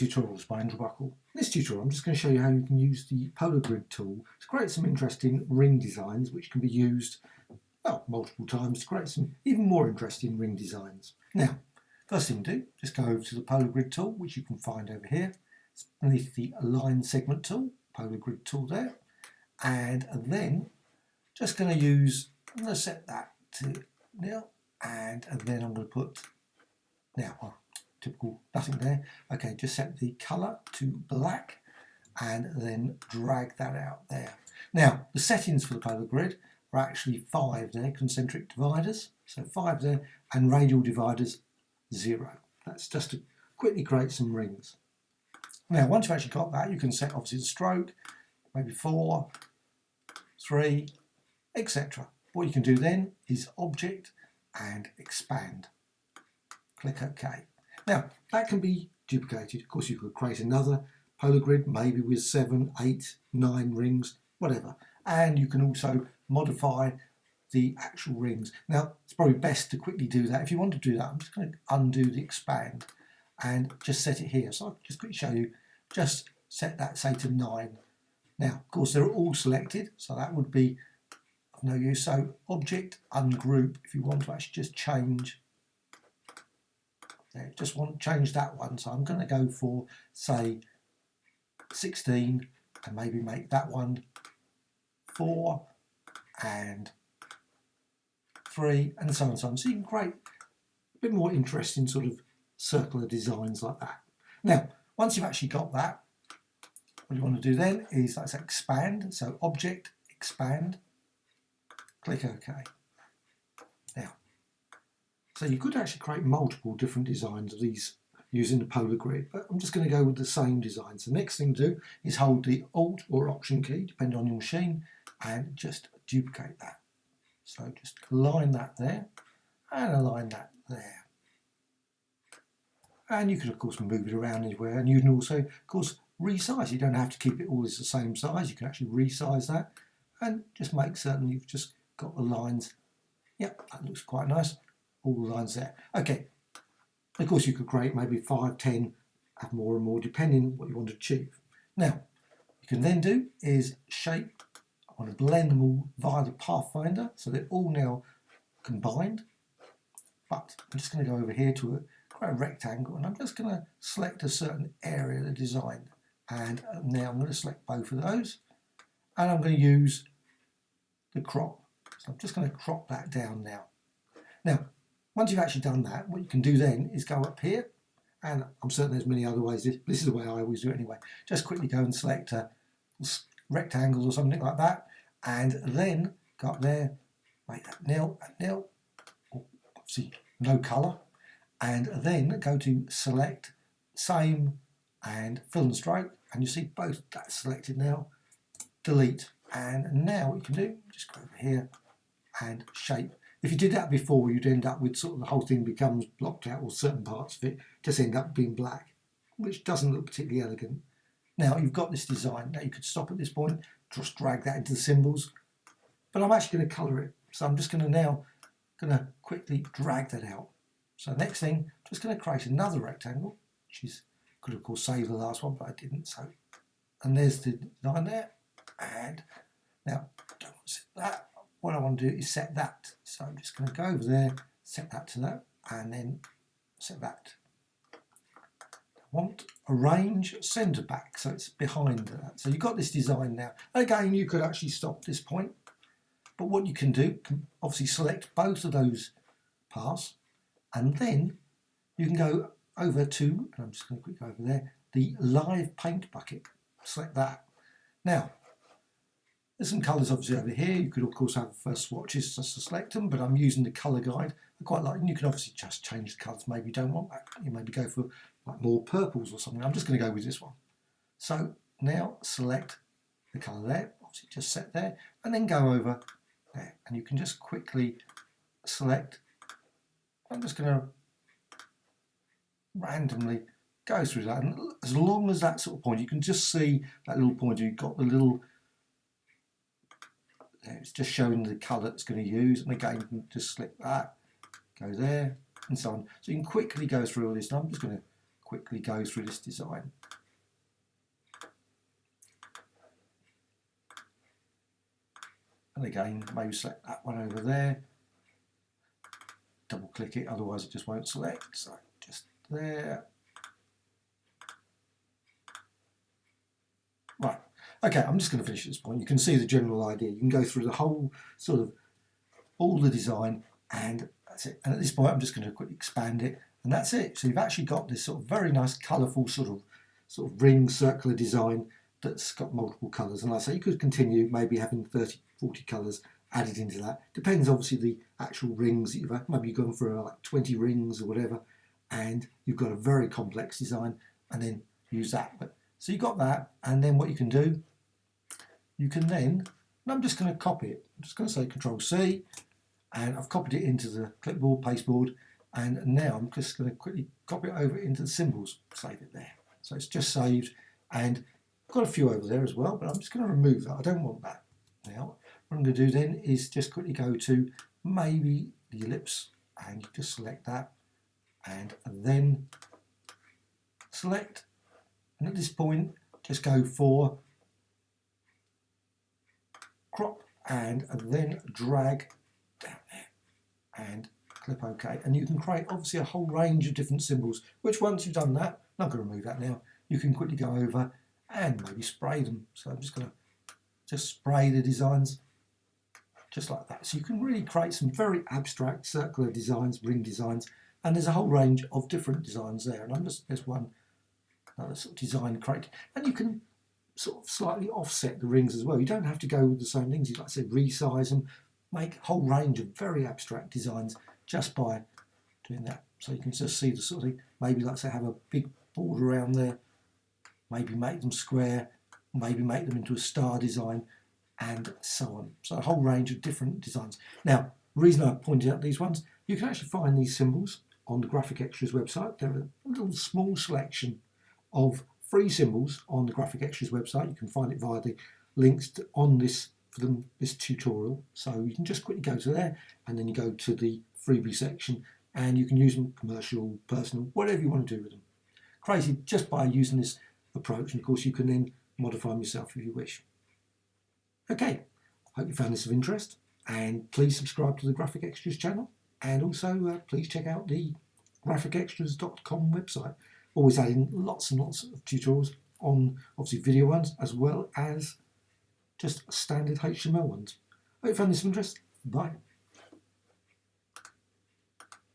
Tutorials by Andrew Buckle. In this tutorial I'm just going to show you how you can use the polar grid tool to create some interesting ring designs which can be used multiple times to create some even more interesting ring designs. Now, first thing to do, just go over to the polar grid tool, which you can find over here. It's beneath the align segment tool, polar grid tool there, and then just going to use, I'm going to set that to nil, and then I'm going to put typical nothing there. Okay, just set the colour to black and then drag that out there. Now, the settings for the polar grid are actually 5 there, concentric dividers, so 5 there, and radial dividers 0. That's just to quickly create some rings. Now, once you've actually got that, you can set obviously the stroke, maybe 4, 3, etc. What you can do then is object and expand. Click OK. Now, that can be duplicated. Of course, you could create another polar grid, maybe with 7, 8, 9 rings, whatever. And you can also modify the actual rings. Now, it's probably best to quickly do that. If you want to do that, I'm just going to undo the expand and just set it here. So I'll just quickly show you. Just set that, say, to 9. Now, of course, they're all selected, so that would be of no use. So object, ungroup, if you want to actually just change. There, just want to change that one. So I'm going to go for, say, 16 and maybe make that one 4 and 3 and so on and so on. So you can create a bit more interesting sort of circular designs like that. Now, once you've actually got that, what you want to do then is let's expand. So object, expand, click OK. Now, so you could actually create multiple different designs of these using the polar grid, but I'm just going to go with the same design. So the next thing to do is hold the Alt or Option key, depending on your machine, and just duplicate that. So just align that there and align that there. And you can of course move it around anywhere, and you can also of course resize. You don't have to keep it always the same size. You can actually resize that and just make certain you've just got the lines. Yep, that looks quite nice. All the lines there. Okay. Of course, you could create maybe 5, 10, have more and more, depending what you want to achieve. Now, you can then do is shape. I want to blend them all via the Pathfinder, so they're all now combined. But I'm just going to go over here to create a rectangle, and I'm just going to select a certain area of the design. And now I'm going to select both of those, and I'm going to use the crop. So I'm just going to crop that down now. Now, once you've actually done that, what you can do then is go up here, and I'm certain there's many other ways. This is the way I always do it anyway. Just quickly go and select rectangles or something like that, and then go up there, make that nil and nil, obviously no colour, and then go to select, same, and fill and stroke, and you see both that's selected now. Delete, and now what you can do, just go over here and shape. If you did that before, you'd end up with sort of the whole thing becomes blocked out, or certain parts of it just end up being black, which doesn't look particularly elegant. Now you've got this design. Now you could stop at this point, just drag that into the symbols, but I'm actually going to colour it. So I'm just going to quickly drag that out. So next thing, I'm just going to create another rectangle, which is, could of course save the last one, but I didn't. So, and there's the design there. And now I don't want to set that. What I want to do is set that. So I'm just going to go over there, set that to that, and then set that. I want arrange centre back, so it's behind that. So you've got this design now. Again, you could actually stop at this point, but what you can do, obviously select both of those paths, and then you can go over to, and I'm just going to quick go over there, the live paint bucket. Select that. Now, there's some colours obviously over here. You could of course have first swatches just to select them, but I'm using the colour guide. I quite like, and you can obviously just change the colours. Maybe you don't want that. You maybe go for like more purples or something. I'm just going to go with this one. So now select the colour there, obviously just set there, and then go over there. And you can just quickly select. I'm just going to randomly go through that. And as long as that sort of point, you can just see that little pointer. You've got the little, it's just showing the colour it's going to use, and again you can just select that, go there, and so on. So you can quickly go through all this, and I'm just going to quickly go through this design. And again, maybe select that one over there. Double click it, otherwise it just won't select. So just there. Right. Okay, I'm just going to finish at this point. You can see the general idea. You can go through the whole sort of all the design, and that's it. And at this point, I'm just going to quickly expand it, and that's it. So you've actually got this sort of very nice, colourful sort of ring circular design that's got multiple colours. And like I say, you could continue maybe having 30, 40 colours added into that. Depends obviously the actual rings that you've had. Maybe you've gone for like 20 rings or whatever, and you've got a very complex design, and then use that. But so you've got that, and then what you can do, you can then, and I'm just going to copy it. I'm just going to say Control C, and I've copied it into the clipboard, pasteboard, and now I'm just going to quickly copy it over into the symbols, save it there. So it's just saved, and I've got a few over there as well, but I'm just going to remove that. I don't want that. Now, what I'm going to do then is just quickly go to maybe the ellipse, and just select that, and then select, and at this point, just go for crop, and then drag down there, and click OK. And you can create obviously a whole range of different symbols, which once you've done that, I'm not going to remove that now, you can quickly go over and maybe spray them. So I'm just going to just spray the designs just like that. So you can really create some very abstract circular designs, ring designs, and there's a whole range of different designs there. And there's one another sort of design created, and you can sort of slightly offset the rings as well. You don't have to go with the same rings. You, like I said, resize them, make a whole range of very abstract designs just by doing that. So you can just see the sort of, maybe like I say, have a big border around there, maybe make them square, maybe make them into a star design, and so on. So a whole range of different designs. Now, the reason I pointed out these ones, you can actually find these symbols on the Graphicxtras website. They're a little small selection of free symbols on the Graphicxtras website. You can find it via the links on this this tutorial. So you can just quickly go to there, and then you go to the freebie section, and you can use them commercial, personal, whatever you want to do with them. Crazy just by using this approach, and of course you can then modify them yourself if you wish. Okay, hope you found this of interest, and please subscribe to the Graphicxtras channel, and also please check out the Graphicxtras.com website. Always adding lots and lots of tutorials on obviously video ones as well as just standard HTML ones. Hope you found this of interest. Bye.